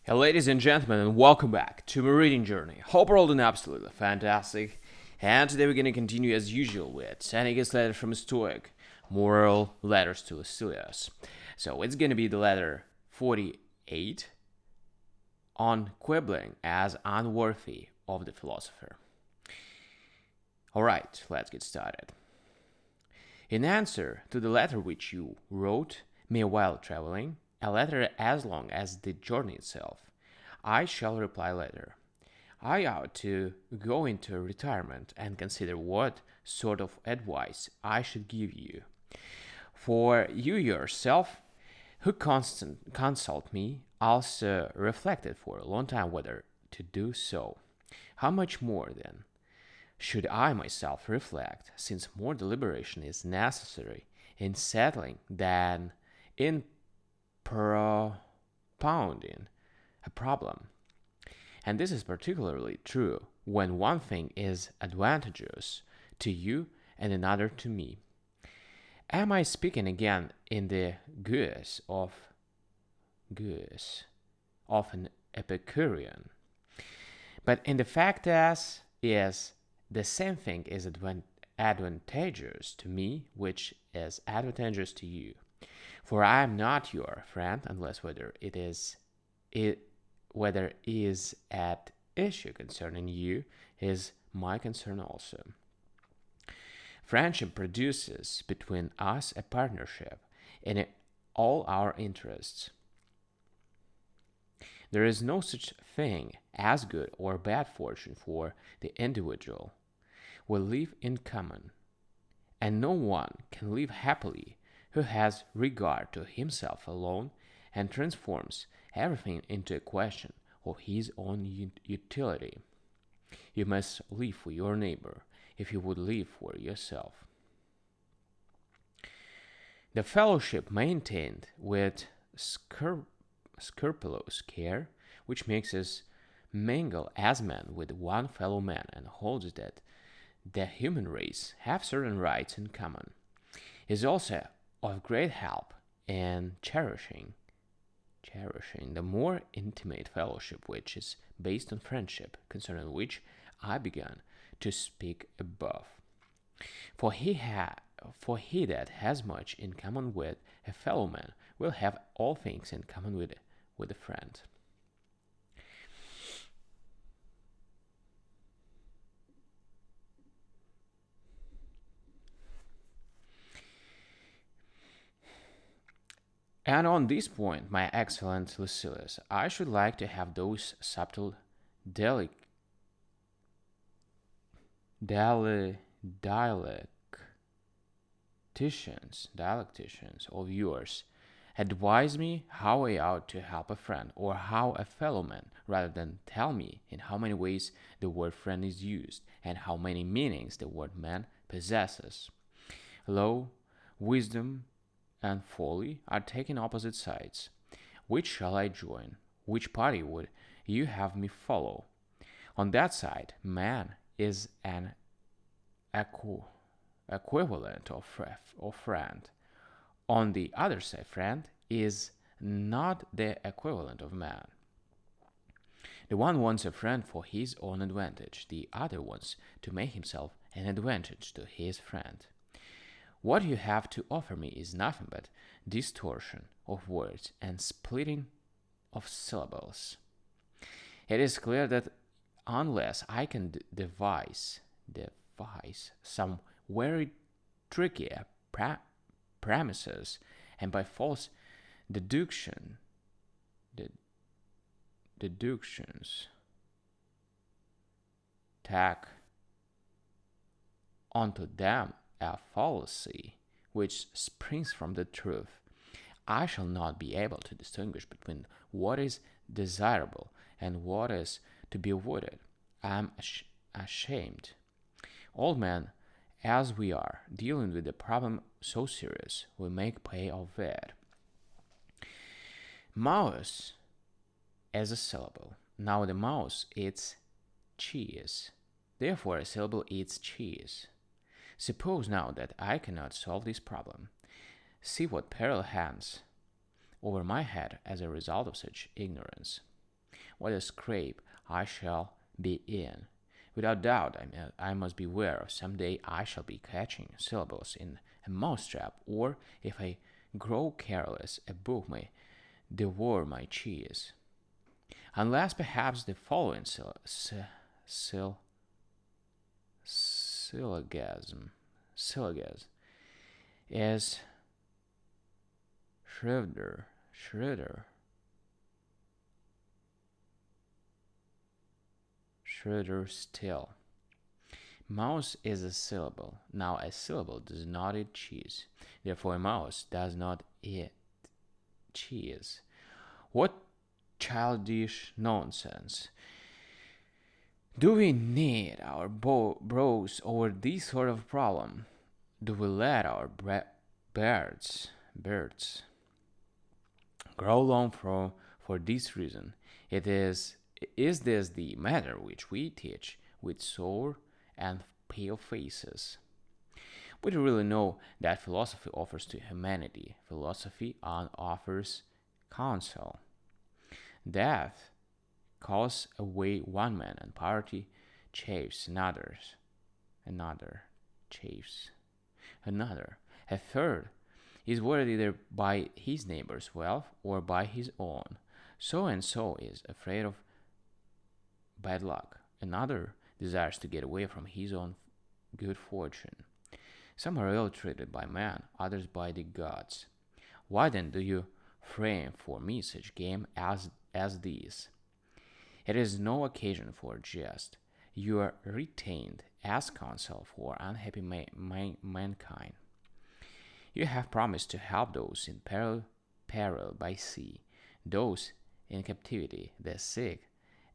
Hey, ladies and gentlemen, and welcome back to my reading journey. Hope we're all doing absolutely fantastic. And today we're going to continue as usual with Seneca's letter from Stoic, moral letters to Lucilius. So it's going to be the letter 48 on quibbling as unworthy of the philosopher. Alright, let's get started. In answer to the letter which you wrote me while traveling, a letter as long as the journey itself, I shall reply later. I ought to go into retirement and consider what sort of advice I should give you. For you yourself, who consult me, also reflected for a long time whether to do so. How much more, then, should I myself reflect, since more deliberation is necessary in settling than in propounding a problem. And this is particularly true when one thing is advantageous to you and another to me. Am I speaking again in the guise of an Epicurean? But in the fact as is the same thing is advantageous to me, which is advantageous to you. For I am not your friend unless whether is at issue concerning you is my concern also. Friendship produces between us a partnership in all our interests. There is no such thing as good or bad fortune for the individual. We live in common, and no one can live happily who has regard to himself alone and transforms everything into a question of his own utility. You must live for your neighbor if you would live for yourself. The fellowship maintained with scrupulous care, which makes us mingle as men with one fellow man and holds that the human race have certain rights in common, is also of great help in cherishing the more intimate fellowship which is based on friendship, concerning which I began to speak above. For he that has much in common with a fellow man will have all things in common with a friend. And on this point, my excellent Lucilius, I should like to have those subtle dialecticians of yours advise me how I ought to help a friend or how a fellow man, rather than tell me in how many ways the word friend is used and how many meanings the word man possesses. Lo, wisdom and folly are taking opposite sides. Which shall I join? Which party would you have me follow? On that side, man is an equivalent of friend. On the other side, friend is not the equivalent of man. The one wants a friend for his own advantage, the other wants to make himself an advantage to his friend. What you have to offer me is nothing but distortion of words and splitting of syllables. It is clear that unless I can devise some very tricky premises, and by false deductions tack onto them a fallacy which springs from the truth, I shall not be able to distinguish between what is desirable and what is to be avoided. I am ashamed. Old men, as we are, dealing with a problem so serious, we make play of it. Mouse as a syllable. Now the mouse eats cheese. Therefore a syllable eats cheese. Suppose now that I cannot solve this problem. See what peril hangs over my head as a result of such ignorance. what a scrape I shall be in. Without doubt, I must beware of some day I shall be catching syllables in a mousetrap, or if I grow careless, a book may devour my cheese. Unless perhaps the following syllogism is Schroeder still. Mouse is a syllable. Now a syllable does not eat cheese. Therefore a mouse does not eat cheese. What childish nonsense. Do we need our brows over this sort of problem? Do we let our birds grow long for this reason? Is this the matter which we teach with sore and pale faces? We do really know that philosophy offers to humanity. Philosophy offers counsel. Death calls away one man, and poverty chafes another. Chafes another. A third is worried either by his neighbor's wealth or by his own. So and so is afraid of bad luck. Another desires to get away from his own good fortune. Some are ill treated by man, others by the gods. Why then do you frame for me such game as these? It is no occasion for jest. You are retained as counsel for unhappy mankind. You have promised to help those in peril by sea, those in captivity, the sick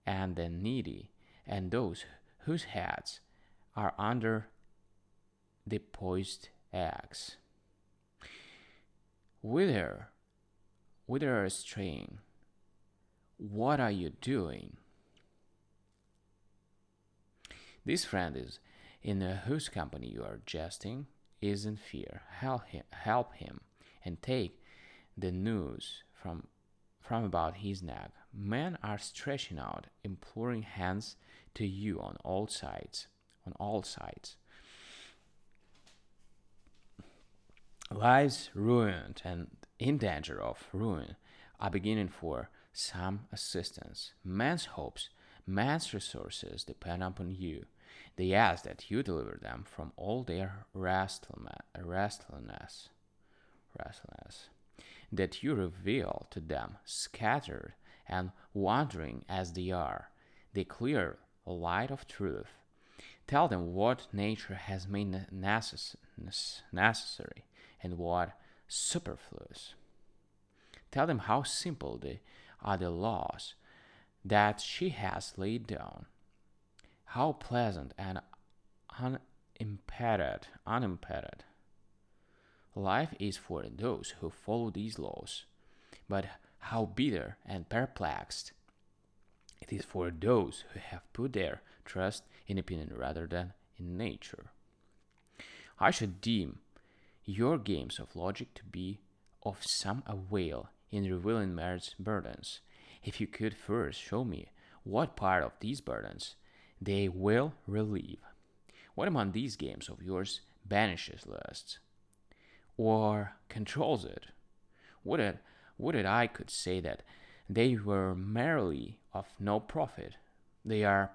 and the needy, and those whose heads are under the poised axe. Whither are you straying? What are you doing? This friend is in whose company you are jesting is in fear. Help him, and take the noose from about his neck. Men are stretching out imploring hands to you on all sides. Lives ruined and in danger of ruin are beginning for some assistance. Men's hopes, man's resources depend upon you. They ask that you deliver them from all their restlessness, that you reveal to them, scattered and wandering as they are, the clear light of truth. Tell them what nature has made necessary and what superfluous. Tell them how simple are the laws that she has laid down, how pleasant and unimpeded life is for those who follow these laws, but how bitter and perplexed it is for those who have put their trust in opinion rather than in nature. I should deem your games of logic to be of some avail in revealing marriage burdens, if you could first show me what part of these burdens they will relieve. What among these games of yours banishes lust, or controls it? Would it I could say that they were merely of no profit. They are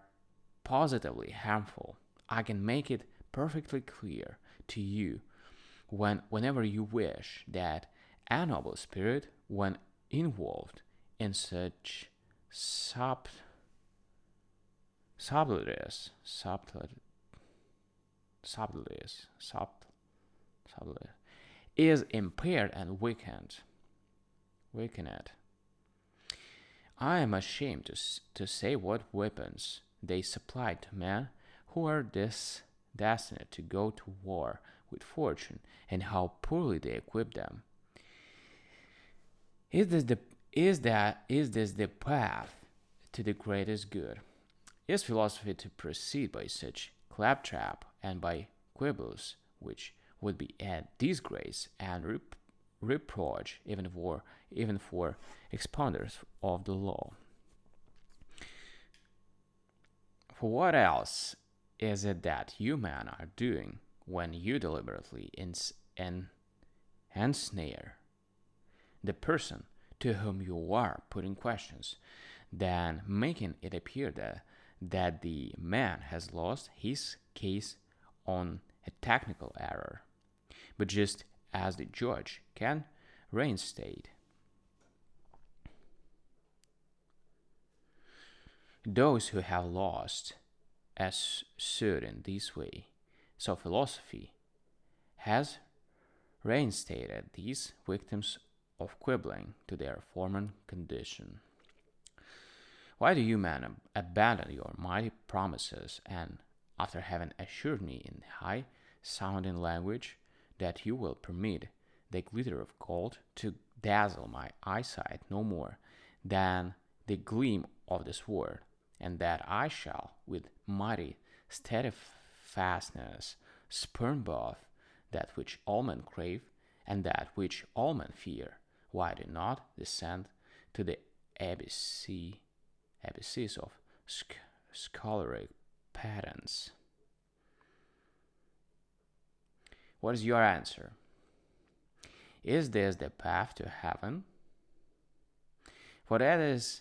positively harmful. I can make it perfectly clear to you whenever you wish that a noble spirit, when involved in such subtleties, is impaired and weakened. I am ashamed to say what weapons they supply to men who are destined to go to war with fortune, and how poorly they equip them. Is this the path to the greatest good? Is philosophy to proceed by such claptrap and by quibbles, which would be a disgrace and reproach even for expounders of the law? For what else is it that you men are doing when you deliberately ensnare the person to whom you are putting questions, than making it appear that the man has lost his case on a technical error, but just as the judge can reinstate those who have lost as suit in this way. So philosophy has reinstated these victims of quibbling to their former condition. Why do you men abandon your mighty promises, and after having assured me in high sounding language that you will permit the glitter of gold to dazzle my eyesight no more than the gleam of the sword, and that I shall, with mighty steadfastness, spurn both that which all men crave and that which all men fear, why do not descend to the abysses of scholarly patents? What is your answer? Is this the path to heaven? For that is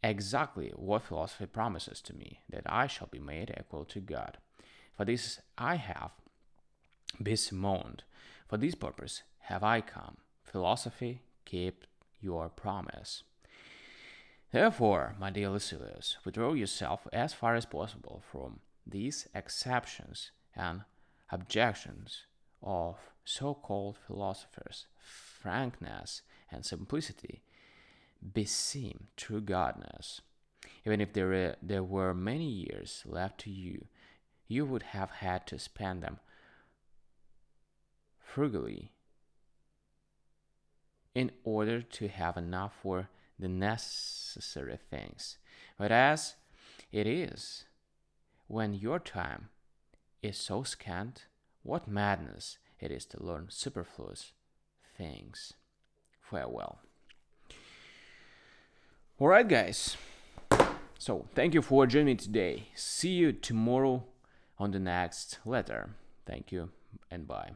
exactly what philosophy promises to me, that I shall be made equal to God. For this I have bemoaned. For this purpose have I come. Philosophy, keep your promise. Therefore, my dear Lucilius, withdraw yourself as far as possible from these exceptions and objections of so-called philosophers. Frankness and simplicity beseem true godness. Even if there were many years left to you, you would have had to spend them frugally in order to have enough for the necessary things. But as it is, when your time is so scant, what madness it is to learn superfluous things. Farewell. Alright, guys. So, thank you for joining me today. See you tomorrow on the next letter. Thank you and bye.